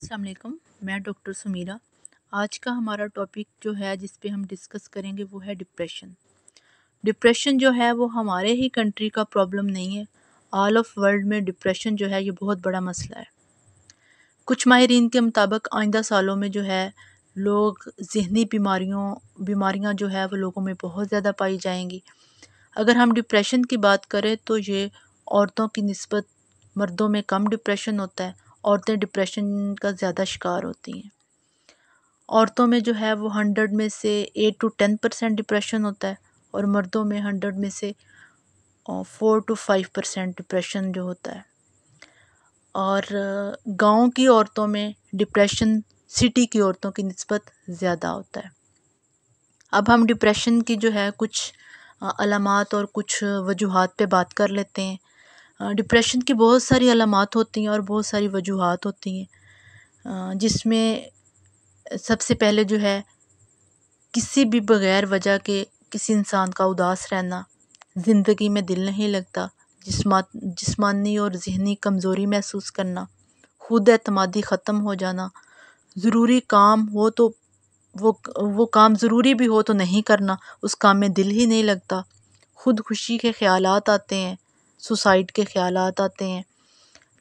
السلام علیکم، میں ڈاکٹر سمیرہ۔ آج کا ہمارا ٹاپک جو ہے جس پہ ہم ڈسکس کریں گے وہ ہے ڈپریشن۔ ڈپریشن جو ہے وہ ہمارے ہی کنٹری کا پرابلم نہیں ہے، آل آف ورلڈ میں ڈپریشن جو ہے یہ بہت بڑا مسئلہ ہے۔ کچھ ماہرین کے مطابق آئندہ سالوں میں جو ہے لوگ ذہنی بیماریاں جو ہے وہ لوگوں میں بہت زیادہ پائی جائیں گی۔ اگر ہم ڈپریشن کی بات کریں تو یہ عورتوں کی نسبت مردوں میں کم ڈپریشن ہوتا ہے۔ عورتیں ڈپریشن کا زیادہ شکار ہوتی ہیں۔ عورتوں میں جو ہے وہ 100 میں سے 8 to 10% ڈپریشن ہوتا ہے، اور مردوں میں 100 میں سے 4 to 5% ڈپریشن جو ہوتا ہے۔ اور گاؤں کی عورتوں میں ڈپریشن سٹی کی عورتوں کی نسبت زیادہ ہوتا ہے۔ اب ہم ڈپریشن کی جو ہے کچھ علامات اور کچھ وجوہات پہ بات کر لیتے ہیں۔ ڈپریشن کی بہت ساری علامات ہوتی ہیں اور بہت ساری وجوہات ہوتی ہیں، جس میں سب سے پہلے جو ہے کسی بھی بغیر وجہ کے کسی انسان کا اداس رہنا، زندگی میں دل نہیں لگتا، جسمانی اور ذہنی کمزوری محسوس کرنا، خود اعتمادی ختم ہو جانا، ضروری کام ہو تو وہ کام ضروری بھی ہو تو نہیں کرنا، اس کام میں دل ہی نہیں لگتا، خودکشی کے خیالات آتے ہیں، سوسائڈ کے خیالات آتے ہیں،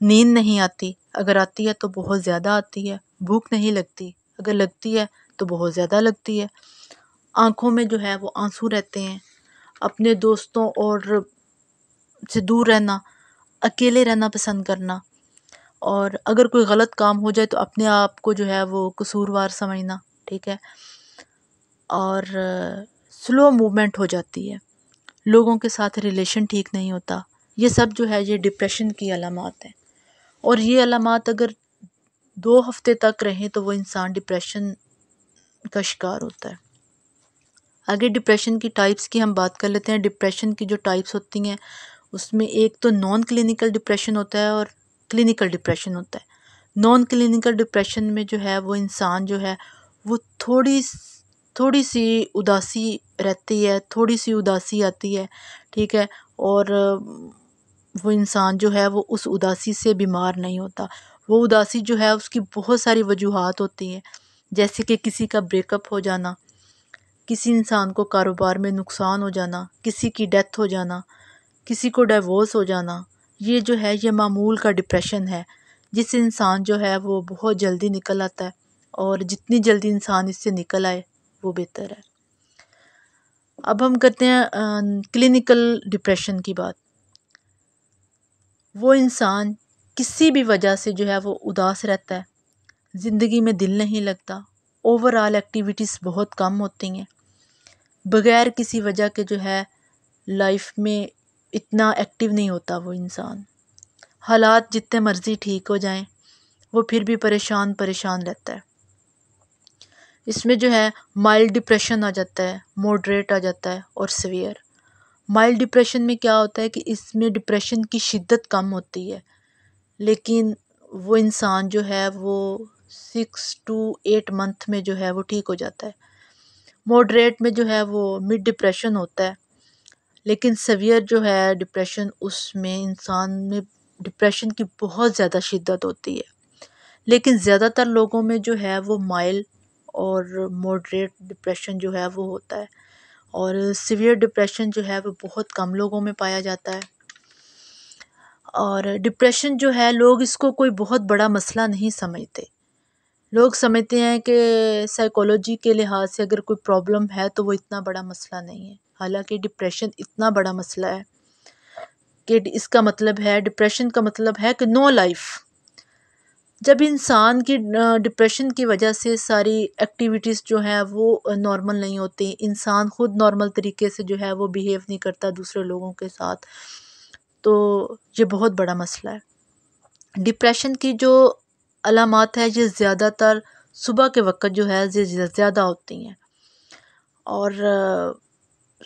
نیند نہیں آتی، اگر آتی ہے تو بہت زیادہ آتی ہے، بھوک نہیں لگتی، اگر لگتی ہے تو بہت زیادہ لگتی ہے، آنکھوں میں جو ہے وہ آنسو رہتے ہیں، اپنے دوستوں اور سے دور رہنا، اکیلے رہنا پسند کرنا، اور اگر کوئی غلط کام ہو جائے تو اپنے آپ کو جو ہے وہ قصوروار سمجھنا، ٹھیک ہے، اور سلو موومنٹ ہو جاتی ہے، لوگوں کے ساتھ ریلیشن ٹھیک نہیں ہوتا۔ یہ سب جو ہے یہ ڈپریشن کی علامات ہیں، اور یہ علامات اگر 2 ہفتے تک رہیں تو وہ انسان ڈپریشن کا شکار ہوتا ہے۔ آگے ڈپریشن کی ٹائپس کی ہم بات کر لیتے ہیں۔ ڈپریشن کی جو ٹائپس ہوتی ہیں اس میں ایک تو نان کلینکل ڈپریشن ہوتا ہے اور کلینکل ڈپریشن ہوتا ہے۔ نان کلینکل ڈپریشن میں جو ہے وہ انسان جو ہے وہ تھوڑی سی اداسی رہتی ہے، تھوڑی سی اداسی آتی ہے، ٹھیک ہے، اور وہ انسان جو ہے وہ اس اداسی سے بیمار نہیں ہوتا۔ وہ اداسی جو ہے اس کی بہت ساری وجوہات ہوتی ہیں، جیسے کہ کسی کا بریک اپ ہو جانا، کسی انسان کو کاروبار میں نقصان ہو جانا، کسی کی ڈیتھ ہو جانا، کسی کو ڈائیورس ہو جانا، یہ جو ہے یہ معمول کا ڈپریشن ہے، جس سے انسان جو ہے وہ بہت جلدی نکل آتا ہے، اور جتنی جلدی انسان اس سے نکل آئے وہ بہتر ہے۔ اب ہم کرتے ہیں کلینکل ڈپریشن کی بات۔ وہ انسان کسی بھی وجہ سے جو ہے وہ اداس رہتا ہے، زندگی میں دل نہیں لگتا، اوور آل ایکٹیویٹیز بہت کم ہوتی ہیں، بغیر کسی وجہ کے جو ہے لائف میں اتنا ایکٹیو نہیں ہوتا وہ انسان، حالات جتنے مرضی ٹھیک ہو جائیں وہ پھر بھی پریشان رہتا ہے۔ اس میں جو ہے مائلڈ ڈپریشن آ جاتا ہے، موڈریٹ آ جاتا ہے، اور سیویئر۔ مائلڈ ڈپریشن میں کیا ہوتا ہے کہ اس میں ڈپریشن کی شدت کم ہوتی ہے، لیکن وہ انسان جو ہے وہ 6 to 8 منتھ میں جو ہے وہ ٹھیک ہو جاتا ہے۔ موڈریٹ میں جو ہے وہ مڈ ڈپریشن ہوتا ہے، لیکن سیویئر جو ہے ڈپریشن، اس میں انسان میں ڈپریشن کی بہت زیادہ شدت ہوتی ہے، لیکن زیادہ تر لوگوں میں جو ہے وہ مائل اور موڈریٹ ڈپریشن جو ہے وہ ہوتا ہے، اور سیویئر ڈپریشن جو ہے وہ بہت کم لوگوں میں پایا جاتا ہے۔ اور ڈپریشن جو ہے لوگ اس کو کوئی بہت بڑا مسئلہ نہیں سمجھتے، لوگ سمجھتے ہیں کہ سائیکولوجی کے لحاظ سے اگر کوئی پرابلم ہے تو وہ اتنا بڑا مسئلہ نہیں ہے، حالانکہ ڈپریشن اتنا بڑا مسئلہ ہے کہ اس کا مطلب ہے، ڈپریشن کا مطلب ہے کہ نو لائف۔ جب انسان کی ڈپریشن کی وجہ سے ساری ایکٹیویٹیز جو ہیں وہ نارمل نہیں ہوتی، انسان خود نارمل طریقے سے جو ہے وہ بیہیو نہیں کرتا دوسرے لوگوں کے ساتھ، تو یہ بہت بڑا مسئلہ ہے۔ ڈپریشن کی جو علامات ہے یہ زیادہ تر صبح کے وقت جو ہے یہ زیادہ ہوتی ہیں، اور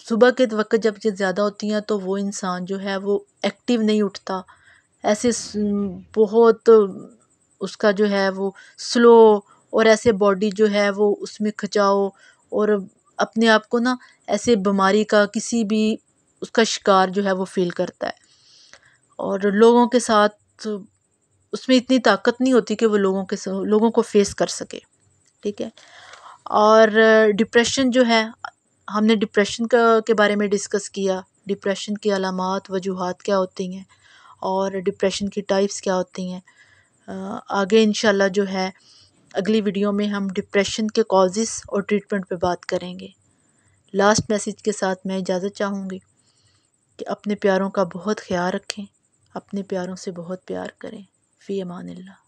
صبح کے وقت جب یہ زیادہ ہوتی ہیں تو وہ انسان جو ہے وہ ایکٹیو نہیں اٹھتا، ایسے بہت اس کا جو ہے وہ سلو، اور ایسے باڈی جو ہے وہ اس میں کھچاؤ، اور اپنے آپ کو نا ایسے بیماری کا کسی بھی اس کا شکار جو ہے وہ فیل کرتا ہے، اور لوگوں کے ساتھ اس میں اتنی طاقت نہیں ہوتی کہ وہ لوگوں کو فیس کر سکے، ٹھیک ہے۔ اور ڈپریشن جو ہے، ہم نے ڈپریشن کے بارے میں ڈسکس کیا، ڈپریشن کی علامات، وجوہات کیا ہوتی ہیں، اور ڈپریشن کی ٹائپس کیا ہوتی ہیں۔ آگے انشاءاللہ جو ہے اگلی ویڈیو میں ہم ڈپریشن کے کازز اور ٹریٹمنٹ پہ بات کریں گے۔ لاسٹ میسیج کے ساتھ میں اجازت چاہوں گی کہ اپنے پیاروں کا بہت خیال رکھیں، اپنے پیاروں سے بہت پیار کریں۔ فی امان اللہ۔